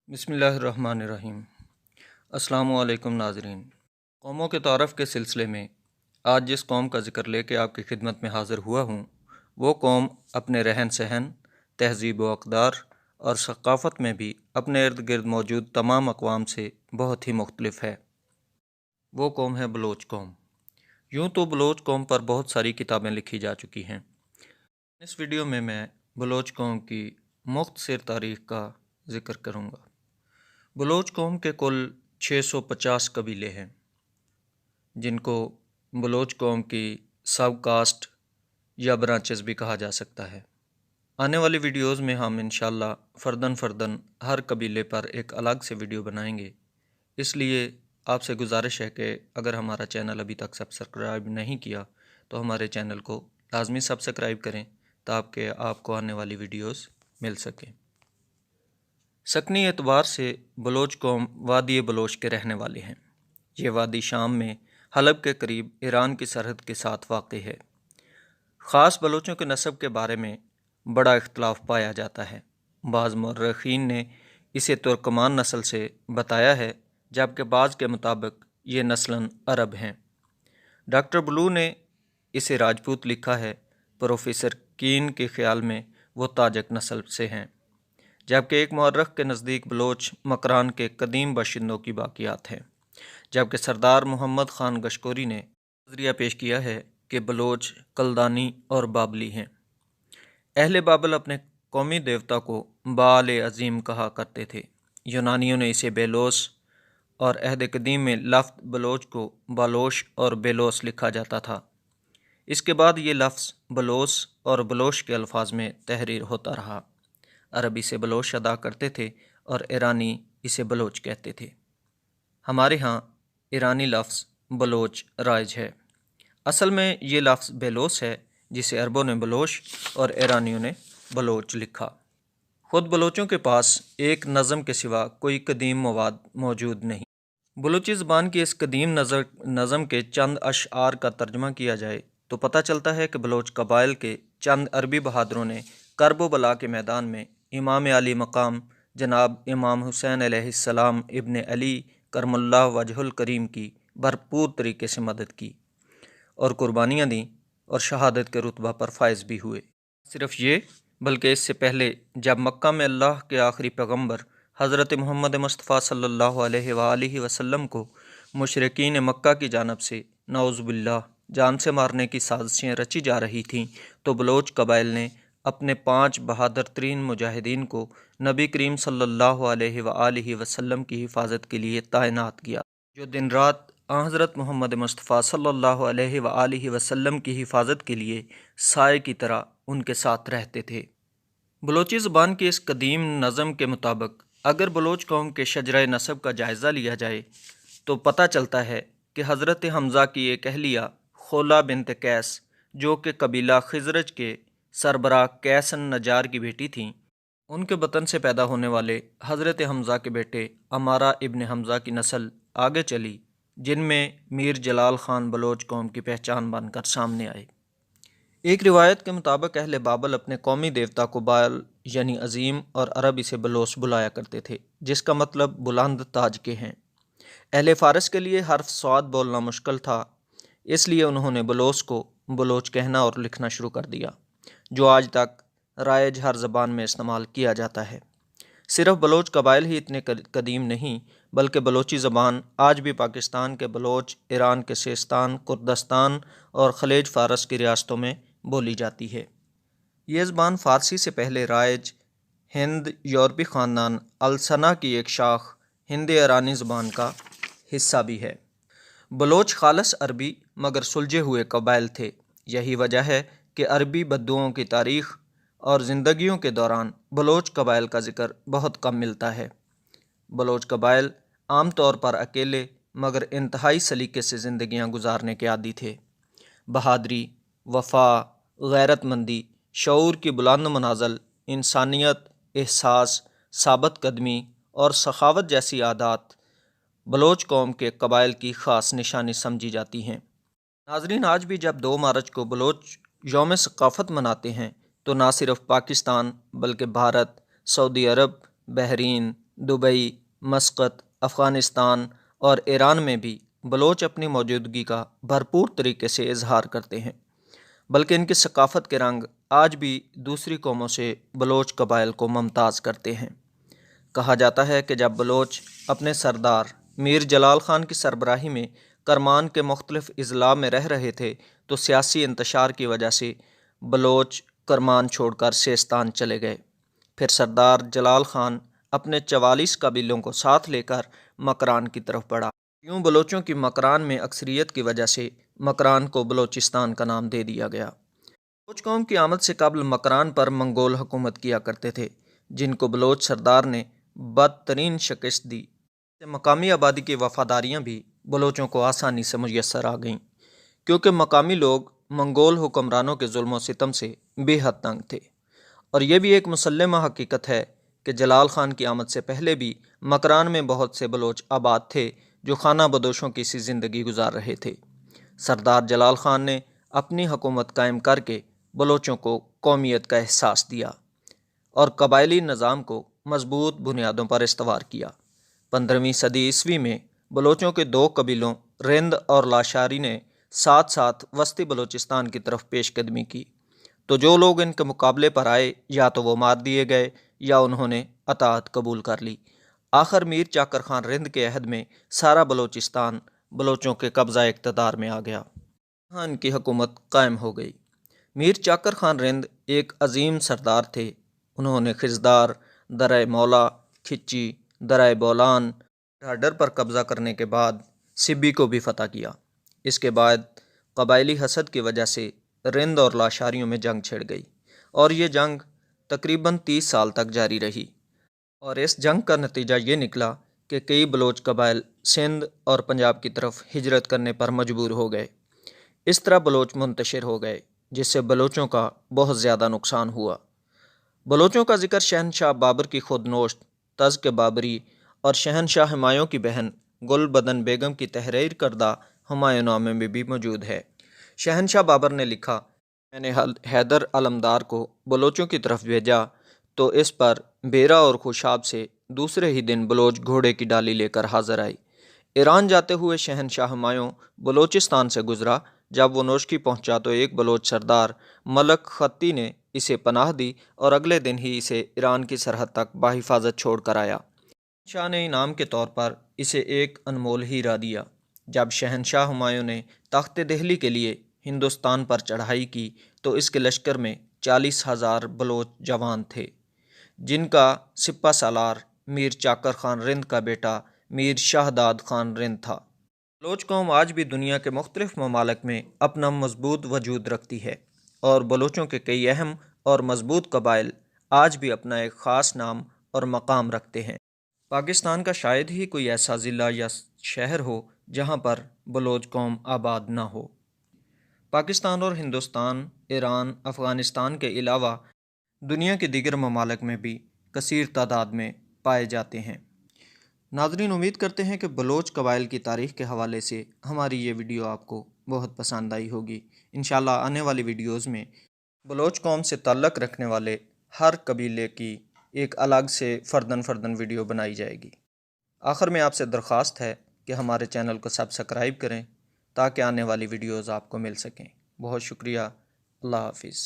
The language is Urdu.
بسم اللہ الرحمن الرحیم۔ السلام علیکم ناظرین۔ قوموں کے تعارف کے سلسلے میں آج جس قوم کا ذکر لے کے آپ کی خدمت میں حاضر ہوا ہوں وہ قوم اپنے رہن سہن، تہذیب و اقدار اور ثقافت میں بھی اپنے ارد گرد موجود تمام اقوام سے بہت ہی مختلف ہے۔ وہ قوم ہے بلوچ قوم۔ یوں تو بلوچ قوم پر بہت ساری کتابیں لکھی جا چکی ہیں۔ اس ویڈیو میں بلوچ قوم کی مختصر تاریخ کا ذکر کروں گا۔ بلوچ قوم کے کل 650 قبیلے ہیں، جن کو بلوچ قوم کی سب کاسٹ یا برانچز بھی کہا جا سکتا ہے۔ آنے والی ویڈیوز میں ہم انشاءاللہ فرداً ہر قبیلے پر ایک الگ سے ویڈیو بنائیں گے۔ اس لیے آپ سے گزارش ہے کہ اگر ہمارا چینل ابھی تک سبسکرائب نہیں کیا تو ہمارے چینل کو لازمی سبسکرائب کریں تاکہ آپ کو آنے والی ویڈیوز مل سکیں۔ سکنی اعتبار سے بلوچ قوم وادی بلوچ کے رہنے والے ہیں۔ یہ وادی شام میں حلب کے قریب ایران کی سرحد کے ساتھ واقع ہے۔ خاص بلوچوں کے نسب کے بارے میں بڑا اختلاف پایا جاتا ہے۔ بعض مورخین نے اسے ترکمان نسل سے بتایا ہے، جبکہ بعض کے مطابق یہ نسلاً عرب ہیں۔ ڈاکٹر بلو نے اسے راجپوت لکھا ہے۔ پروفیسر کین کے خیال میں وہ تاجک نسل سے ہیں، جبکہ ایک مورخ کے نزدیک بلوچ مکران کے قدیم باشندوں کی باقیات ہیں، جبکہ سردار محمد خان گشکوری نے نظریہ پیش کیا ہے کہ بلوچ کلدانی اور بابلی ہیں۔ اہل بابل اپنے قومی دیوتا کو بال عظیم کہا کرتے تھے۔ یونانیوں نے اسے بیلوس اور عہد قدیم میں لفظ بلوچ کو بالوش اور بیلوس لکھا جاتا تھا۔ اس کے بعد یہ لفظ بلوس اور بلوش کے الفاظ میں تحریر ہوتا رہا۔ عربی سے بلوش ادا کرتے تھے اور ایرانی اسے بلوچ کہتے تھے۔ ہمارے ہاں ایرانی لفظ بلوچ رائج ہے۔ اصل میں یہ لفظ بیلوس ہے، جسے عربوں نے بلوش اور ایرانیوں نے بلوچ لکھا۔ خود بلوچوں کے پاس ایک نظم کے سوا کوئی قدیم مواد موجود نہیں۔ بلوچی زبان کی اس قدیم نظم کے چند اشعار کا ترجمہ کیا جائے تو پتہ چلتا ہے کہ بلوچ قبائل کے چند عربی بہادروں نے کرب و بلا کے میدان میں امام علی مقام جناب امام حسین علیہ السلام ابن علی کرم اللہ وجہ الکریم کی بھرپور طریقے سے مدد کی اور قربانیاں دیں اور شہادت کے رتبہ پر فائز بھی ہوئے۔ صرف یہ بلکہ اس سے پہلے جب مکہ میں اللہ کے آخری پیغمبر حضرت محمد مصطفیٰ صلی اللہ علیہ وآلہ وسلم کو مشرکین مکہ کی جانب سے نعوذ باللہ جان سے مارنے کی سازشیں رچی جا رہی تھیں تو بلوچ قبائل نے اپنے 5 بہادر ترین مجاہدین کو نبی کریم صلی اللہ علیہ وآلہ وسلم کی حفاظت کے لیے تعینات کیا، جو دن رات حضرت محمد مصطفیٰ صلی اللہ علیہ وآلہ وسلم کی حفاظت کے لیے سائے کی طرح ان کے ساتھ رہتے تھے۔ بلوچی زبان کی اس قدیم نظم کے مطابق اگر بلوچ قوم کے شجرہ نسب کا جائزہ لیا جائے تو پتہ چلتا ہے کہ حضرت حمزہ کی ایک اہلیہ خولہ بنت قیس، جو کہ قبیلہ خزرج کے سربراہ قیس النجار کی بیٹی تھیں، ان کے بطن سے پیدا ہونے والے حضرت حمزہ کے بیٹے عمارہ ابن حمزہ کی نسل آگے چلی، جن میں میر جلال خان بلوچ قوم کی پہچان بن کر سامنے آئے۔ ایک روایت کے مطابق اہل بابل اپنے قومی دیوتا کو بال یعنی عظیم اور عرب اسے بلوس بلایا کرتے تھے، جس کا مطلب بلند تاج کے ہیں۔ اہل فارس کے لیے حرف صاد بولنا مشکل تھا، اس لیے انہوں نے بلوس کو بلوچ کہنا اور لکھنا شروع کر دیا، جو آج تک رائج ہر زبان میں استعمال کیا جاتا ہے۔ صرف بلوچ قبائل ہی اتنے قدیم نہیں بلکہ بلوچی زبان آج بھی پاکستان کے بلوچ، ایران کے سیستان، کردستان اور خلیج فارس کی ریاستوں میں بولی جاتی ہے۔ یہ زبان فارسی سے پہلے رائج ہند یورپی خاندان السنا کی ایک شاخ ہند ایرانی زبان کا حصہ بھی ہے۔ بلوچ خالص عربی مگر سلجھے ہوئے قبائل تھے۔ یہی وجہ ہے کہ عربی بدوؤں کی تاریخ اور زندگیوں کے دوران بلوچ قبائل کا ذکر بہت کم ملتا ہے۔ بلوچ قبائل عام طور پر اکیلے مگر انتہائی سلیقے سے زندگیاں گزارنے کے عادی تھے۔ بہادری، وفا، غیرت مندی، شعور کی بلند منازل، انسانیت، احساس، ثابت قدمی اور سخاوت جیسی عادات بلوچ قوم کے قبائل کی خاص نشانی سمجھی جاتی ہیں۔ ناظرین، آج بھی جب 2 مارچ کو بلوچ یوم ثقافت مناتے ہیں تو نہ صرف پاکستان بلکہ بھارت، سعودی عرب، بحرین، دبئی، مسقط، افغانستان اور ایران میں بھی بلوچ اپنی موجودگی کا بھرپور طریقے سے اظہار کرتے ہیں، بلکہ ان کی ثقافت کے رنگ آج بھی دوسری قوموں سے بلوچ قبائل کو ممتاز کرتے ہیں۔ کہا جاتا ہے کہ جب بلوچ اپنے سردار میر جلال خان کی سربراہی میں کرمان کے مختلف اضلاع میں رہ رہے تھے تو سیاسی انتشار کی وجہ سے بلوچ کرمان چھوڑ کر سیستان چلے گئے۔ پھر سردار جلال خان اپنے 44 قبیلوں کو ساتھ لے کر مکران کی طرف بڑھا۔ یوں بلوچوں کی مکران میں اکثریت کی وجہ سے مکران کو بلوچستان کا نام دے دیا گیا۔ بلوچ قوم کی آمد سے قبل مکران پر منگول حکومت کیا کرتے تھے، جن کو بلوچ سردار نے بدترین شکست دی۔ مقامی آبادی کی وفاداریاں بھی بلوچوں کو آسانی سے میسر آ گئیں، کیونکہ مقامی لوگ منگول حکمرانوں کے ظلم و ستم سے بے حد تنگ تھے۔ اور یہ بھی ایک مسلمہ حقیقت ہے کہ جلال خان کی آمد سے پہلے بھی مکران میں بہت سے بلوچ آباد تھے جو خانہ بدوشوں کی سی زندگی گزار رہے تھے۔ سردار جلال خان نے اپنی حکومت قائم کر کے بلوچوں کو قومیت کا احساس دیا اور قبائلی نظام کو مضبوط بنیادوں پر استوار کیا۔ 15ویں صدی عیسوی میں بلوچوں کے 2 قبیلوں رند اور لاشاری نے ساتھ ساتھ وسطی بلوچستان کی طرف پیش قدمی کی، تو جو لوگ ان کے مقابلے پر آئے یا تو وہ مار دیے گئے یا انہوں نے اطاعت قبول کر لی۔ آخر میر چاکر خان رند کے عہد میں سارا بلوچستان بلوچوں کے قبضہ اقتدار میں آ گیا۔ یہاں ان کی حکومت قائم ہو گئی۔ میر چاکر خان رند ایک عظیم سردار تھے۔ انہوں نے خزدار، درہ مولا، کھچی، درہ بولان، ڈھاڈر پر قبضہ کرنے کے بعد سبی کو بھی فتح کیا۔ اس کے بعد قبائلی حسد کی وجہ سے رند اور لاشاریوں میں جنگ چھڑ گئی اور یہ جنگ تقریباً 30 سال تک جاری رہی، اور اس جنگ کا نتیجہ یہ نکلا کہ کئی بلوچ قبائل سندھ اور پنجاب کی طرف ہجرت کرنے پر مجبور ہو گئے۔ اس طرح بلوچ منتشر ہو گئے، جس سے بلوچوں کا بہت زیادہ نقصان ہوا۔ بلوچوں کا ذکر شہنشاہ بابر کی خود نوشت تزک بابری اور شہنشاہ ہمایوں کی بہن گل بدن بیگم کی تحریر کردہ ہمایوں نامے میں بھی موجود ہے۔ شہنشاہ بابر نے لکھا، میں نے حیدر علمدار کو بلوچوں کی طرف بھیجا تو اس پر بیرا اور خوشاب سے دوسرے ہی دن بلوچ گھوڑے کی ڈالی لے کر حاضر آئی۔ ایران جاتے ہوئے شہنشاہ ہمایوں بلوچستان سے گزرا۔ جب وہ نوشکی پہنچا تو ایک بلوچ سردار ملک خطی نے اسے پناہ دی اور اگلے دن ہی اسے ایران کی سرحد تک بحفاظت چھوڑ کر آیا۔ شاہ نے انعام کے طور پر اسے ایک انمول ہیرا دیا۔ جب شہنشاہ ہمایوں نے تخت دہلی کے لیے ہندوستان پر چڑھائی کی تو اس کے لشکر میں 40,000 بلوچ جوان تھے، جن کا سپہ سالار میر چاکر خان رند کا بیٹا میر شاہداد خان رند تھا۔ بلوچ قوم آج بھی دنیا کے مختلف ممالک میں اپنا مضبوط وجود رکھتی ہے، اور بلوچوں کے کئی اہم اور مضبوط قبائل آج بھی اپنا ایک خاص نام اور مقام رکھتے ہیں۔ پاکستان کا شاید ہی کوئی ایسا ضلع یا شہر ہو جہاں پر بلوچ قوم آباد نہ ہو۔ پاکستان اور ہندوستان، ایران، افغانستان کے علاوہ دنیا کے دیگر ممالک میں بھی کثیر تعداد میں پائے جاتے ہیں۔ ناظرین، امید کرتے ہیں کہ بلوچ قبائل کی تاریخ کے حوالے سے ہماری یہ ویڈیو آپ کو بہت پسند آئی ہوگی۔ انشاءاللہ آنے والی ویڈیوز میں بلوچ قوم سے تعلق رکھنے والے ہر قبیلے کی ایک الگ سے فردن ویڈیو بنائی جائے گی۔ آخر میں آپ سے درخواست ہے کہ ہمارے چینل کو سبسکرائب کریں تاکہ آنے والی ویڈیوز آپ کو مل سکیں۔ بہت شکریہ۔ اللہ حافظ۔